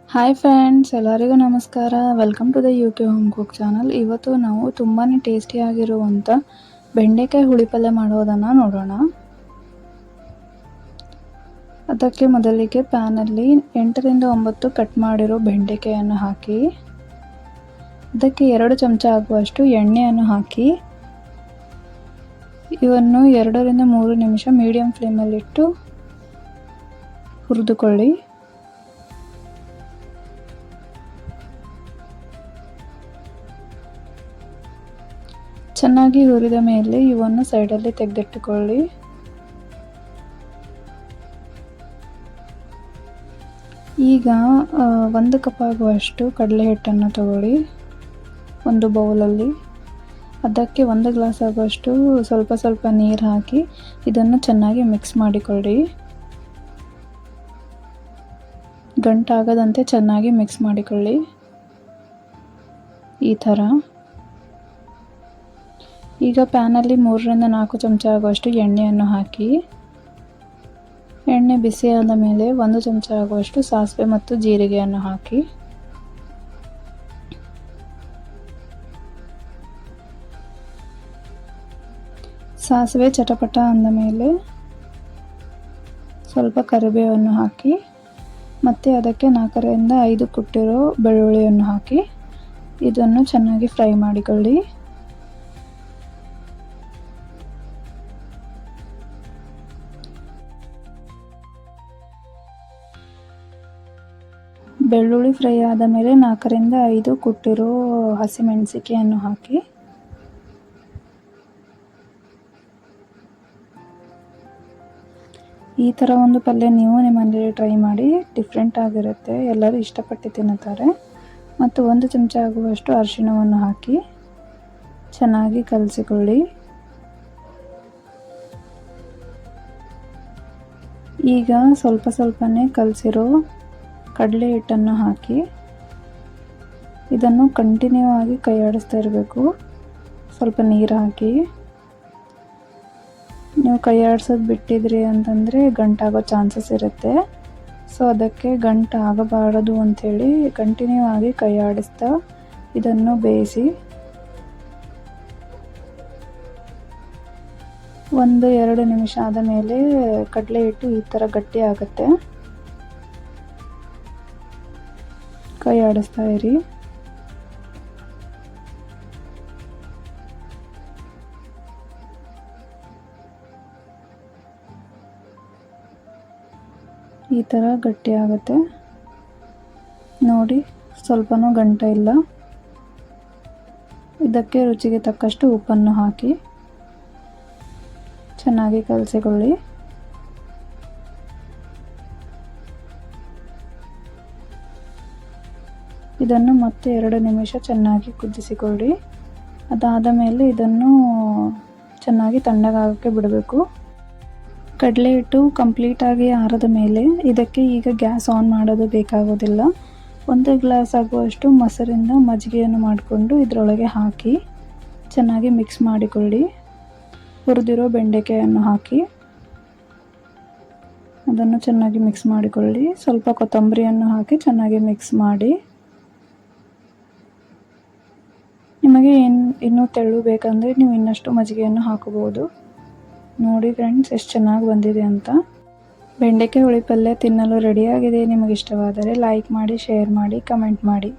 Hi friends, ಎಲ್ಲರಿಗೂ ನಮಸ್ಕಾರ. Welcome to the UK home cook channel. ಇವತ್ತು ನಾವು ತುಂಬಾ ಟೇಸ್ಟಿಯಾಗಿರುವಂಥ ಬೆಂಡೆಕಾಯಿ ಹುಳಿ ಪಲ್ಯ ಮಾಡೋದನ್ನು ನೋಡೋಣ. ಅದಕ್ಕೆ ಮೊದಲಿಗೆ ಪ್ಯಾನಲ್ಲಿ 8 ರಿಂದ 9 ಕಟ್ ಮಾಡಿರೋ ಬೆಂಡೆಕಾಯನ್ನು ಹಾಕಿ, ಅದಕ್ಕೆ 2 ಚಮಚ ಆಗುವಷ್ಟು ಎಣ್ಣೆಯನ್ನು ಹಾಕಿ, ಇವನ್ನು 2 ರಿಂದ 3 ನಿಮಿಷ ಮೀಡಿಯಂ ಫ್ಲೇಮಲ್ಲಿಟ್ಟು ಹುರಿದುಕೊಳ್ಳಿ. ಚೆನ್ನಾಗಿ ಹುರಿದ ಮೇಲೆ ಇವನ್ನು ಸೈಡಲ್ಲಿ ತೆಗೆದಿಟ್ಟುಕೊಳ್ಳಿ. ಈಗ 1 ಕಪ್ ಆಗುವಷ್ಟು ಕಡಲೆ ಹಿಟ್ಟನ್ನು ತಗೊಳ್ಳಿ ಒಂದು ಬೌಲಲ್ಲಿ. ಅದಕ್ಕೆ 1 ಗ್ಲಾಸ್ ಆಗುವಷ್ಟು ಸ್ವಲ್ಪ ನೀರು ಹಾಕಿ ಇದನ್ನು ಚೆನ್ನಾಗಿ ಮಿಕ್ಸ್ ಮಾಡಿಕೊಳ್ಳಿ. ಗಂಟಾಗದಂತೆ ಚೆನ್ನಾಗಿ ಮಿಕ್ಸ್ ಮಾಡಿಕೊಳ್ಳಿ ಈ ಥರ. ಈಗ ಪ್ಯಾನಲ್ಲಿ 3 ರಿಂದ 4 ಚಮಚ ಆಗುವಷ್ಟು ಎಣ್ಣೆಯನ್ನು ಹಾಕಿ, ಎಣ್ಣೆ ಬಿಸಿಯಾದ ಮೇಲೆ 1 ಚಮಚ ಆಗುವಷ್ಟು ಸಾಸಿವೆ ಮತ್ತು ಜೀರಿಗೆಯನ್ನು ಹಾಕಿ, ಸಾಸಿವೆ ಚಟಪಟ ಅಂದ ಮೇಲೆ ಸ್ವಲ್ಪ ಕರಿಬೇವನ್ನು ಹಾಕಿ, ಮತ್ತು ಅದಕ್ಕೆ 4 ರಿಂದ 5 ಕುಟ್ಟಿರೋ ಬೆಳ್ಳುಳ್ಳಿಯನ್ನು ಹಾಕಿ ಇದನ್ನು ಚೆನ್ನಾಗಿ ಫ್ರೈ ಮಾಡಿಕೊಳ್ಳಿ. ಬೆಳ್ಳುಳ್ಳಿ ಫ್ರೈ ಆದ ಮೇಲೆ 4 ರಿಂದ 5 ಕುಟ್ಟಿರೋ ಹಸಿಮೆಣಸಿಕೆಯನ್ನು ಹಾಕಿ, ಈ ಥರ ಒಂದು ಪಲ್ಯ ನೀವು ನಿಮ್ಮಲ್ಲಿ ಟ್ರೈ ಮಾಡಿ. ಡಿಫ್ರೆಂಟ್ ಆಗಿರುತ್ತೆ, ಎಲ್ಲರೂ ಇಷ್ಟಪಟ್ಟು ತಿನ್ನುತ್ತಾರೆ. ಮತ್ತು 1 ಚಮಚ ಆಗುವಷ್ಟು ಅರಿಶಿಣವನ್ನು ಹಾಕಿ ಚೆನ್ನಾಗಿ ಕಲಸಿಕೊಳ್ಳಿ. ಈಗ ಸ್ವಲ್ಪನೇ ಕಲಸಿರೋ ಕಡಲೆ ಹಿಟ್ಟನ್ನು ಹಾಕಿ ಇದನ್ನು ಕಂಟಿನ್ಯೂ ಆಗಿ ಕೈ ಆಡಿಸ್ತಾ ಇರಬೇಕು. ಸ್ವಲ್ಪ ನೀರು ಹಾಕಿ, ನೀವು ಕೈ ಆಡಿಸೋದು ಬಿಟ್ಟಿದ್ರಿ ಅಂತಂದರೆ ಗಂಟಾಗೋ ಚಾನ್ಸಸ್ ಇರುತ್ತೆ. ಸೊ ಅದಕ್ಕೆ ಗಂಟು ಆಗಬಾರದು ಅಂಥೇಳಿ ಕಂಟಿನ್ಯೂ ಆಗಿ ಕೈ ಆಡಿಸ್ತಾ ಇದನ್ನು ಬೇಯಿಸಿ. 1-2 ನಿಮಿಷ ಆದ ಮೇಲೆ ಕಡಲೆ ಹಿಟ್ಟು ಈ ಥರ ಗಟ್ಟಿ ಆಗುತ್ತೆ. ಕೈ ಆಡಿಸ್ತಾ ಇರಿ. ಈ ಥರ ಗಟ್ಟಿ ಆಗುತ್ತೆ ನೋಡಿ, ಸ್ವಲ್ಪನೂ ಗಂಟ ಇಲ್ಲ. ಇದಕ್ಕೆ ರುಚಿಗೆ ತಕ್ಕಷ್ಟು ಉಪ್ಪನ್ನು ಹಾಕಿ ಚೆನ್ನಾಗಿ ಕಲಸಿಕೊಳ್ಳಿ. ಇದನ್ನು ಮತ್ತೆ 2 ನಿಮಿಷ ಚೆನ್ನಾಗಿ ಕುದಿಸಿಕೊಳ್ಳಿ. ಅದಾದ ಮೇಲೆ ಇದನ್ನು ಚೆನ್ನಾಗಿ ತಣ್ಣಗಾಗೋಕ್ಕೆ ಬಿಡಬೇಕು. ಕಡಲೆ ಹಿಟ್ಟು ಕಂಪ್ಲೀಟಾಗಿ ಆರಿದ ಮೇಲೆ ಇದಕ್ಕೆ ಈಗ ಗ್ಯಾಸ್ ಆನ್ ಮಾಡೋದು ಬೇಕಾಗೋದಿಲ್ಲ. 1 ಗ್ಲಾಸ್ ಆಗುವಷ್ಟು ಮೊಸರಿಂದ ಮಜ್ಜಿಗೆಯನ್ನು ಮಾಡಿಕೊಂಡು ಇದರೊಳಗೆ ಹಾಕಿ ಚೆನ್ನಾಗಿ ಮಿಕ್ಸ್ ಮಾಡಿಕೊಳ್ಳಿ. ಹುರಿದಿರೋ ಬೆಂಡೆಕಾಯನ್ನು ಹಾಕಿ ಅದನ್ನು ಚೆನ್ನಾಗಿ ಮಿಕ್ಸ್ ಮಾಡಿಕೊಳ್ಳಿ. ಸ್ವಲ್ಪ ಕೊತ್ತಂಬರಿಯನ್ನು ಹಾಕಿ ಚೆನ್ನಾಗಿ ಮಿಕ್ಸ್ ಮಾಡಿ. ನಿಮಗೆ ಇನ್ನೂ ತೆಳು ಬೇಕಂದರೆ ನೀವು ಇನ್ನಷ್ಟು ಮಜ್ಜಿಗೆಯನ್ನು ಹಾಕಬಹುದು. ನೋಡಿ ಫ್ರೆಂಡ್ಸ್, ಎಷ್ಟು ಚೆನ್ನಾಗಿ ಬಂದಿದೆ ಅಂತ. ಬೆಂಡೆಕಾಯಿ ಹುಳಿ ಪಲ್ಯ ತಿನ್ನಲು ರೆಡಿಯಾಗಿದೆ. ನಿಮಗೆ ಇಷ್ಟವಾದರೆ ಲೈಕ್ ಮಾಡಿ, ಶೇರ್ ಮಾಡಿ, ಕಮೆಂಟ್ ಮಾಡಿ.